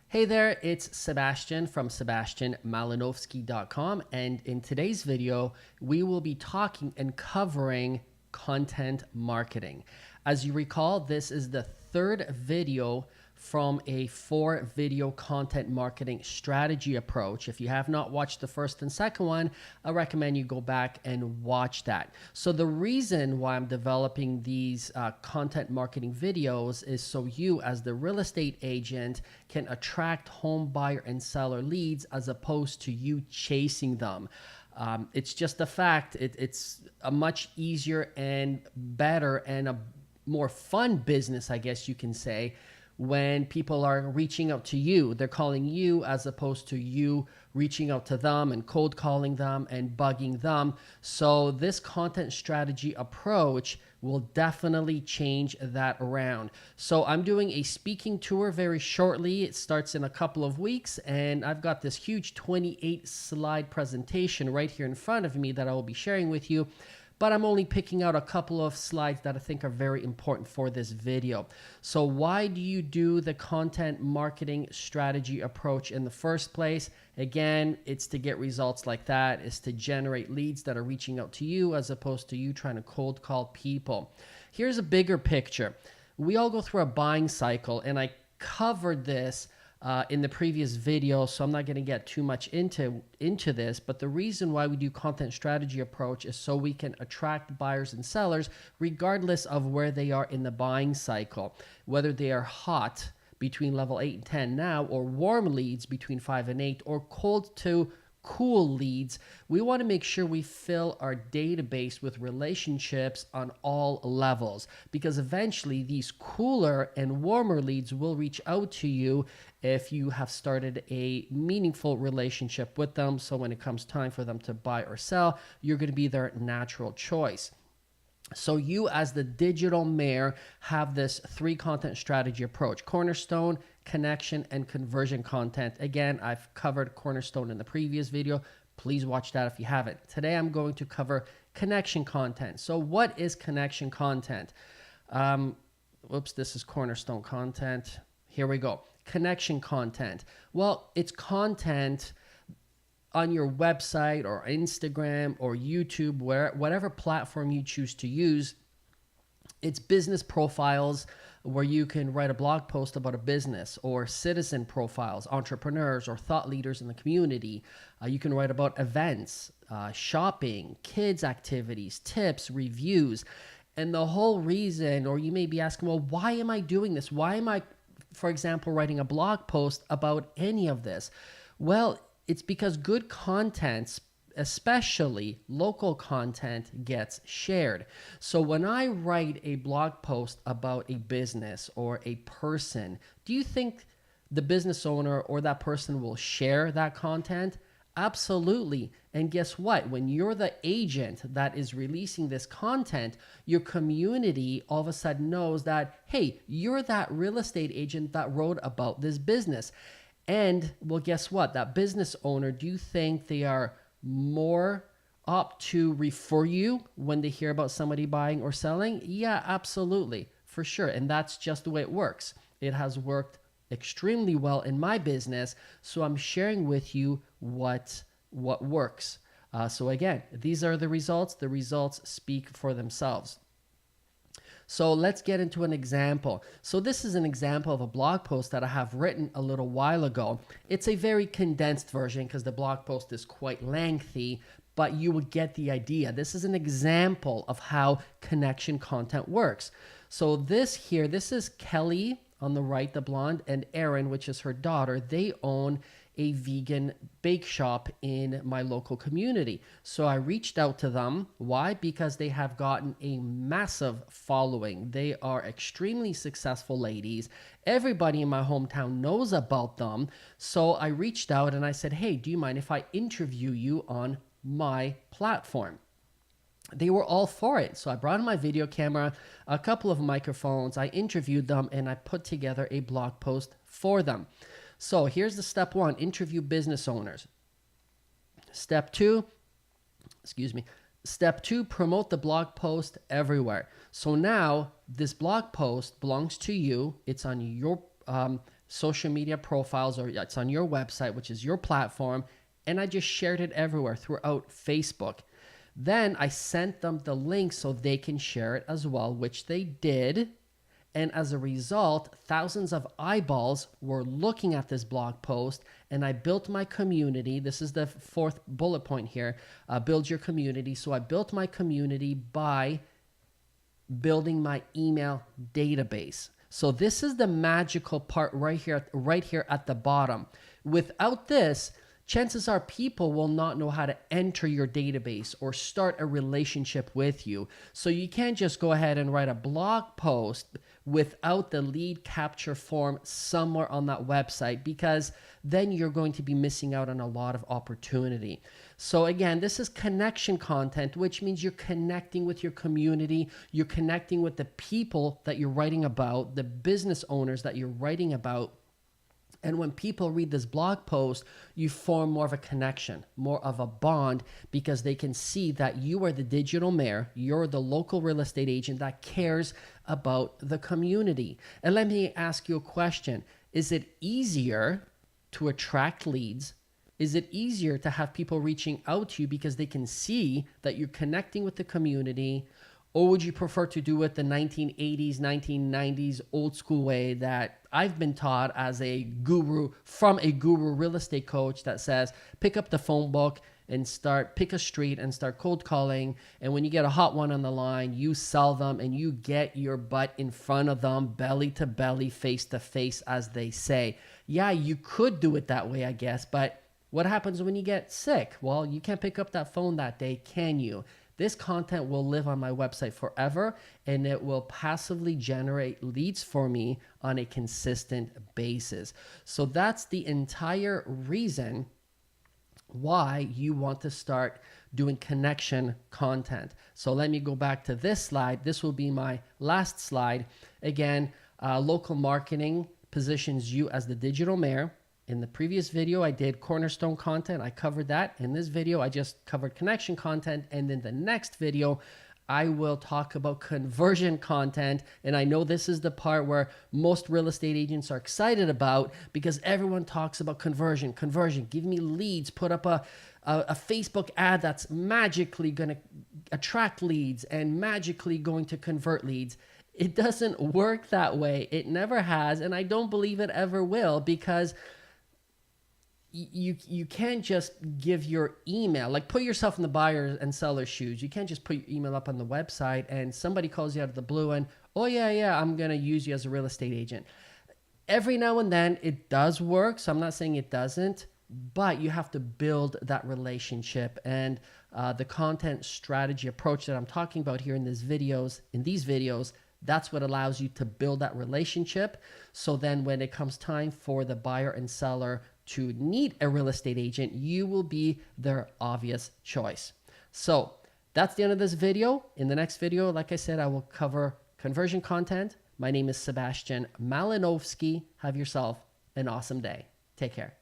Hey there, it's Sebastian from sebastianmalinowski.com, and in today's video, we will be talking and covering content marketing. As you recall, this is the third video from a 4-video content marketing strategy approach. If you have not watched the first and second one, I recommend you go back and watch that. So the reason why I'm developing these content marketing videos is so you as the real estate agent can attract home buyer and seller leads as opposed to you chasing them. It's just a fact. It's a much easier and better and a more fun business, I guess you can say, when people are reaching out to you. They're calling you as opposed to you reaching out to them and cold calling them and bugging them. So this content strategy approach will definitely change that around. So I'm doing a speaking tour very shortly. It starts in a couple of weeks, and I've got this huge 28 slide presentation right here in front of me that I will be sharing with you. But I'm only picking out a couple of slides that I think are very important for this video. So why do you do the content marketing strategy approach in the first place? Again, it's to get results like that. It's to generate leads that are reaching out to you as opposed to you trying to cold call people. Here's a bigger picture. We all go through a buying cycle, and I covered this in the previous video, so I'm not going to get too much into this, but the reason why we do content strategy approach is so we can attract buyers and sellers regardless of where they are in the buying cycle, whether they are hot between level 8 and 10 now, or warm leads between 5 and 8, or cold to cool leads. We want to make sure we fill our database with relationships on all levels, because eventually these cooler and warmer leads will reach out to you if you have started a meaningful relationship with them. So when it comes time for them to buy or sell, you're going to be their natural choice. So you as the digital mayor have this 3 content strategy approach: cornerstone, connection, and conversion content. Again, I've covered cornerstone in the previous video. Please watch that if you haven't. Today, I'm going to cover connection content. So what is connection content? This is cornerstone content. Here we go. Connection content. Well, it's content on your website or Instagram or YouTube, whatever platform you choose to use. It's business profiles where you can write a blog post about a business, or citizen profiles, entrepreneurs or thought leaders in the community. You can write about events, shopping, kids activities, tips, reviews. And the whole reason, or you may be asking, well, why am I doing this? Why am I, for example, writing a blog post about any of this? Well, it's because good content, especially local content, gets shared. So when I write a blog post about a business or a person, do you think the business owner or that person will share that content? Absolutely. And guess what? When you're the agent that is releasing this content, your community all of a sudden knows that, hey, you're that real estate agent that wrote about this business. And well, guess what? That business owner, do you think they are more up to refer you when they hear about somebody buying or selling? Yeah, absolutely, for sure. And that's just the way it works. It has worked extremely well in my business, so I'm sharing with you what works. So again, these are the results. The results speak for themselves. So let's get into an example. So this is an example of a blog post that I have written a little while ago. It's a very condensed version because the blog post is quite lengthy, but you will get the idea. This is an example of how connection content works. So this is Kelly on the right, the blonde, and Erin, which is her daughter. They own a vegan bake shop in my local community. So I reached out to them. Why? Because they have gotten a massive following. They are extremely successful ladies. Everybody in my hometown knows about them. So I reached out and I said, hey, do you mind if I interview you on my platform? They were all for it. So I brought in my video camera, a couple of microphones, I interviewed them, and I put together a blog post for them. So here's the step 1, interview business owners. Step 2, promote the blog post everywhere. So now this blog post belongs to you. It's on your social media profiles, or it's on your website, which is your platform, and I just shared it everywhere throughout Facebook. Then I sent them the link so they can share it as well, which they did. And as a result, thousands of eyeballs were looking at this blog post, and I built my community. This is the fourth bullet point here, build your community. So I built my community by building my email database. So this is the magical part right here at the bottom. Without this, chances are people will not know how to enter your database or start a relationship with you. So you can't just go ahead and write a blog post without the lead capture form somewhere on that website, because then you're going to be missing out on a lot of opportunity. So again, this is connection content, which means you're connecting with your community, you're connecting with the people that you're writing about, the business owners that you're writing about. And when people read this blog post, you form more of a connection, more of a bond, because they can see that you are the digital mayor, you're the local real estate agent that cares about the community. And let me ask you a question. Is it easier to attract leads? Is it easier to have people reaching out to you because they can see that you're connecting with the community? Or would you prefer to do it the 1980s, 1990s old school way that I've been taught as a guru, from a guru real estate coach, that says, pick up the phone book and pick a street and start cold calling. And when you get a hot one on the line, you sell them and you get your butt in front of them, belly to belly, face to face, as they say. Yeah, you could do it that way, I guess. But what happens when you get sick? Well, you can't pick up that phone that day, can you? This content will live on my website forever, and it will passively generate leads for me on a consistent basis. So that's the entire reason why you want to start doing connection content. So let me go back to this slide. This will be my last slide. Again, local marketing positions you as the digital mayor. In the previous video, I did cornerstone content. I covered that. In this video, I just covered connection content. And in the next video, I will talk about conversion content. And I know this is the part where most real estate agents are excited about, because everyone talks about conversion. Give me leads, put up a Facebook ad that's magically going to attract leads and magically going to convert leads. It doesn't work that way. It never has. And I don't believe it ever will, because you can't just give your email, like put yourself in the buyer and seller's shoes. You can't just put your email up on the website and somebody calls you out of the blue and, oh yeah, I'm going to use you as a real estate agent. Every now and then it does work. So I'm not saying it doesn't, but you have to build that relationship. And the content strategy approach that I'm talking about here in these videos, that's what allows you to build that relationship. So then when it comes time for the buyer and seller to need a real estate agent, you will be their obvious choice. So that's the end of this video. In the next video, like I said, I will cover conversion content. My name is Sebastian Malinowski. Have yourself an awesome day. Take care.